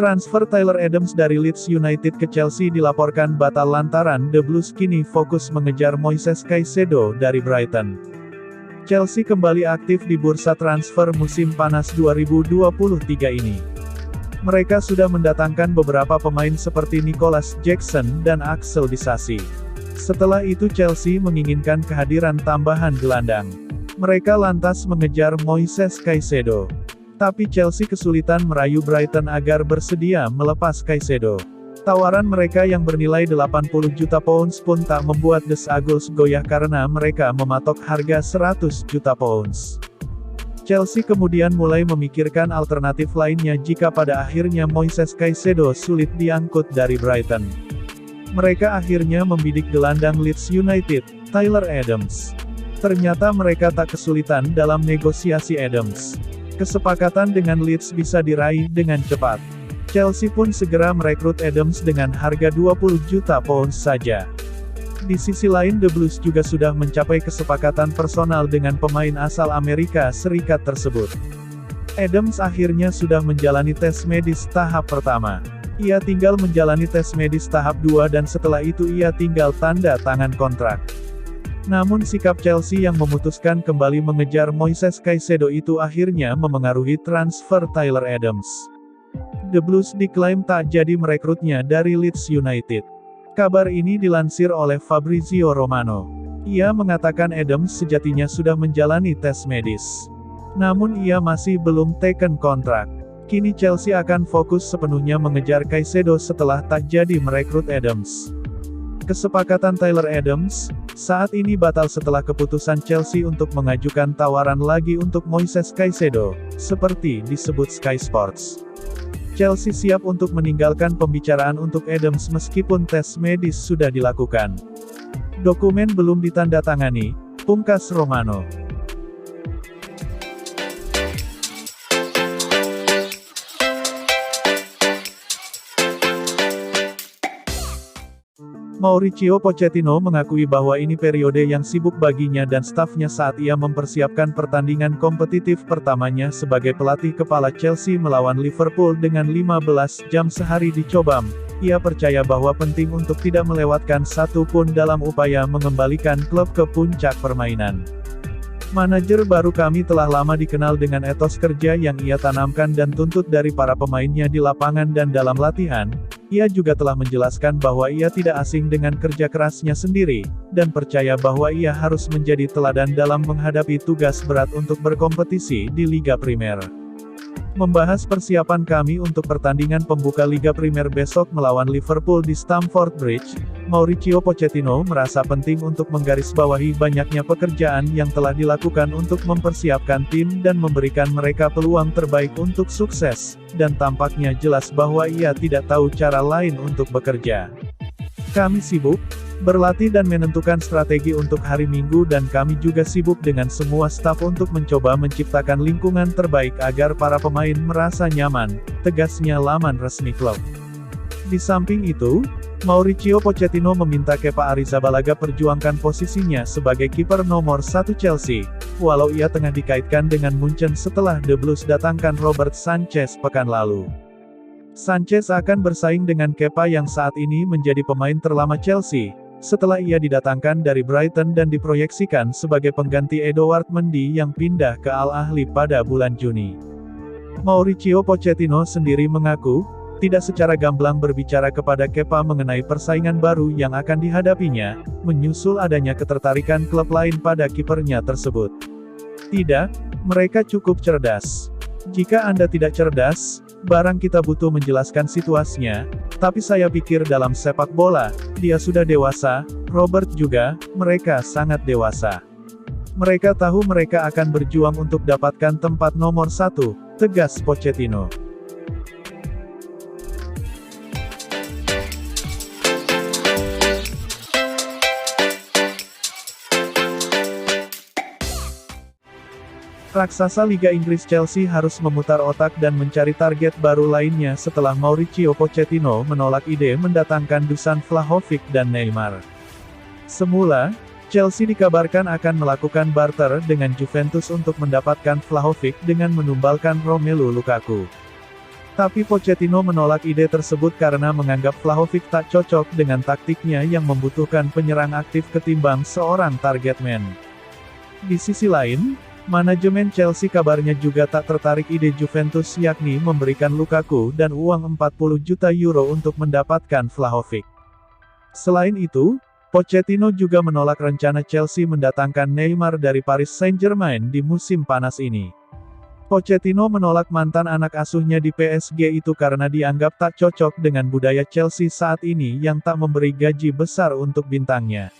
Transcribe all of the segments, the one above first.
Transfer Tyler Adams dari Leeds United ke Chelsea dilaporkan batal lantaran The Blues kini fokus mengejar Moises Caicedo dari Brighton. Chelsea kembali aktif di bursa transfer musim panas 2023 ini. Mereka sudah mendatangkan beberapa pemain seperti Nicolas Jackson dan Axel Disasi. Setelah itu Chelsea menginginkan kehadiran tambahan gelandang. Mereka lantas mengejar Moises Caicedo. Tapi Chelsea kesulitan merayu Brighton agar bersedia melepas Caicedo. Tawaran mereka yang bernilai 80 juta pounds pun tak membuat The Eagles goyah karena mereka mematok harga 100 juta pounds. Chelsea kemudian mulai memikirkan alternatif lainnya jika pada akhirnya Moises Caicedo sulit diangkut dari Brighton. Mereka akhirnya membidik gelandang Leeds United, Tyler Adams. Ternyata mereka tak kesulitan dalam negosiasi Adams. Kesepakatan dengan Leeds bisa diraih dengan cepat. Chelsea pun segera merekrut Adams dengan harga 20 juta pounds saja. Di sisi lain The Blues juga sudah mencapai kesepakatan personal dengan pemain asal Amerika Serikat tersebut. Adams akhirnya sudah menjalani tes medis tahap pertama. Ia tinggal menjalani tes medis tahap 2 dan setelah itu ia tinggal tanda tangan kontrak. Namun sikap Chelsea yang memutuskan kembali mengejar Moises Caicedo itu akhirnya memengaruhi transfer Tyler Adams. The Blues diklaim tak jadi merekrutnya dari Leeds United. Kabar ini dilansir oleh Fabrizio Romano. Ia mengatakan Adams sejatinya sudah menjalani tes medis. Namun ia masih belum teken kontrak. Kini Chelsea akan fokus sepenuhnya mengejar Caicedo setelah tak jadi merekrut Adams. Kesepakatan Tyler Adams saat ini batal setelah keputusan Chelsea untuk mengajukan tawaran lagi untuk Moises Caicedo, seperti disebut Sky Sports. Chelsea siap untuk meninggalkan pembicaraan untuk Adams meskipun tes medis sudah dilakukan. Dokumen belum ditandatangani, pungkas Romano. Mauricio Pochettino mengakui bahwa ini periode yang sibuk baginya dan stafnya saat ia mempersiapkan pertandingan kompetitif pertamanya sebagai pelatih kepala Chelsea melawan Liverpool dengan 15 jam sehari di Cobham. Ia percaya bahwa penting untuk tidak melewatkan satu pun dalam upaya mengembalikan klub ke puncak permainan. Manajer baru kami telah lama dikenal dengan etos kerja yang ia tanamkan dan tuntut dari para pemainnya di lapangan dan dalam latihan. Ia juga telah menjelaskan bahwa ia tidak asing dengan kerja kerasnya sendiri, dan percaya bahwa ia harus menjadi teladan dalam menghadapi tugas berat untuk berkompetisi di Liga Primer. Membahas persiapan kami untuk pertandingan pembuka Liga Primer besok melawan Liverpool di Stamford Bridge, Mauricio Pochettino merasa penting untuk menggarisbawahi banyaknya pekerjaan yang telah dilakukan untuk mempersiapkan tim dan memberikan mereka peluang terbaik untuk sukses, dan tampaknya jelas bahwa ia tidak tahu cara lain untuk bekerja. Kami sibuk berlatih dan menentukan strategi untuk hari Minggu dan kami juga sibuk dengan semua staf untuk mencoba menciptakan lingkungan terbaik agar para pemain merasa nyaman, tegasnya laman resmi klub. Di samping itu, Mauricio Pochettino meminta Kepa Arrizabalaga perjuangkan posisinya sebagai kiper nomor 1 Chelsea, walau ia tengah dikaitkan dengan Munchen setelah The Blues datangkan Robert Sanchez pekan lalu. Sanchez akan bersaing dengan Kepa yang saat ini menjadi pemain terlama Chelsea, setelah ia didatangkan dari Brighton dan diproyeksikan sebagai pengganti Edouard Mendy yang pindah ke Al Ahly pada bulan Juni. Mauricio Pochettino sendiri mengaku, tidak secara gamblang berbicara kepada Kepa mengenai persaingan baru yang akan dihadapinya, menyusul adanya ketertarikan klub lain pada kipernya tersebut. Tidak, mereka cukup cerdas. Jika Anda tidak cerdas, barang kita butuh menjelaskan situasinya, tapi saya pikir dalam sepak bola, dia sudah dewasa, Robert juga, mereka sangat dewasa. Mereka tahu mereka akan berjuang untuk dapatkan tempat nomor 1, tegas Pochettino. Raksasa Liga Inggris Chelsea harus memutar otak dan mencari target baru lainnya setelah Mauricio Pochettino menolak ide mendatangkan Dusan Vlahovic dan Neymar. Semula, Chelsea dikabarkan akan melakukan barter dengan Juventus untuk mendapatkan Vlahovic dengan menumbalkan Romelu Lukaku. Tapi Pochettino menolak ide tersebut karena menganggap Vlahovic tak cocok dengan taktiknya yang membutuhkan penyerang aktif ketimbang seorang target man. Di sisi lain, manajemen Chelsea kabarnya juga tak tertarik ide Juventus yakni memberikan Lukaku dan uang 40 juta euro untuk mendapatkan Vlahovic. Selain itu, Pochettino juga menolak rencana Chelsea mendatangkan Neymar dari Paris Saint-Germain di musim panas ini. Pochettino menolak mantan anak asuhnya di PSG itu karena dianggap tak cocok dengan budaya Chelsea saat ini yang tak memberi gaji besar untuk bintangnya.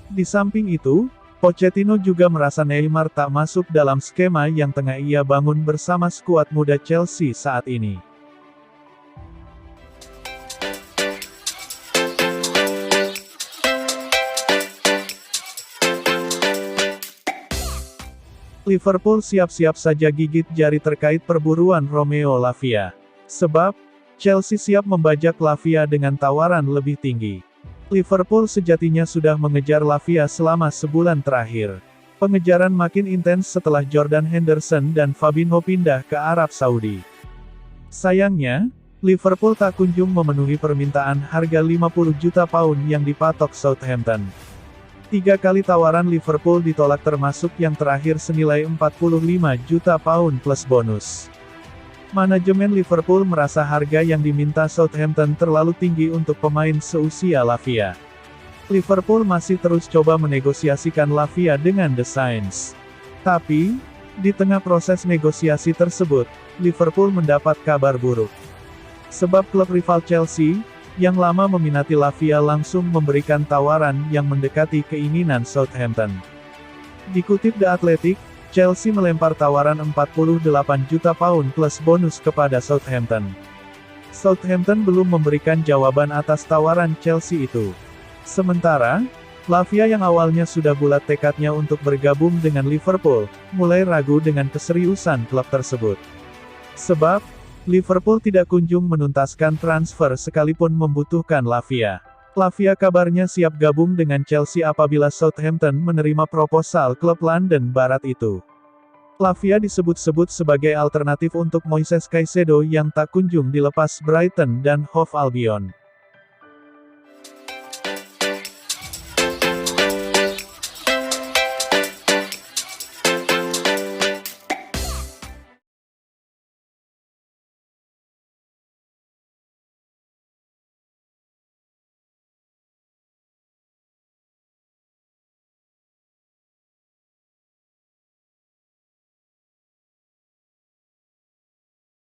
Di samping itu, Pochettino juga merasa Neymar tak masuk dalam skema yang tengah ia bangun bersama skuad muda Chelsea saat ini. Liverpool siap-siap saja gigit jari terkait perburuan Romeo Lavia. Sebab, Chelsea siap membajak Lavia dengan tawaran lebih tinggi. Liverpool sejatinya sudah mengejar Lavia selama sebulan terakhir. Pengejaran makin intens setelah Jordan Henderson dan Fabinho pindah ke Arab Saudi. Sayangnya, Liverpool tak kunjung memenuhi permintaan harga 50 juta pound yang dipatok Southampton. 3 kali tawaran Liverpool ditolak termasuk yang terakhir senilai 45 juta pound plus bonus. Manajemen Liverpool merasa harga yang diminta Southampton terlalu tinggi untuk pemain seusia Lavia. Liverpool masih terus coba menegosiasikan Lavia dengan The Saints. Tapi, di tengah proses negosiasi tersebut, Liverpool mendapat kabar buruk. Sebab klub rival Chelsea, yang lama meminati Lavia langsung memberikan tawaran yang mendekati keinginan Southampton. Dikutip The Athletic, Chelsea melempar tawaran 48 juta pound plus bonus kepada Southampton. Southampton belum memberikan jawaban atas tawaran Chelsea itu. Sementara, Lavia yang awalnya sudah bulat tekadnya untuk bergabung dengan Liverpool, mulai ragu dengan keseriusan klub tersebut. Sebab, Liverpool tidak kunjung menuntaskan transfer sekalipun membutuhkan Lavia. Lavia kabarnya siap gabung dengan Chelsea apabila Southampton menerima proposal klub London Barat itu. Lavia disebut-sebut sebagai alternatif untuk Moises Caicedo yang tak kunjung dilepas Brighton dan Hove Albion.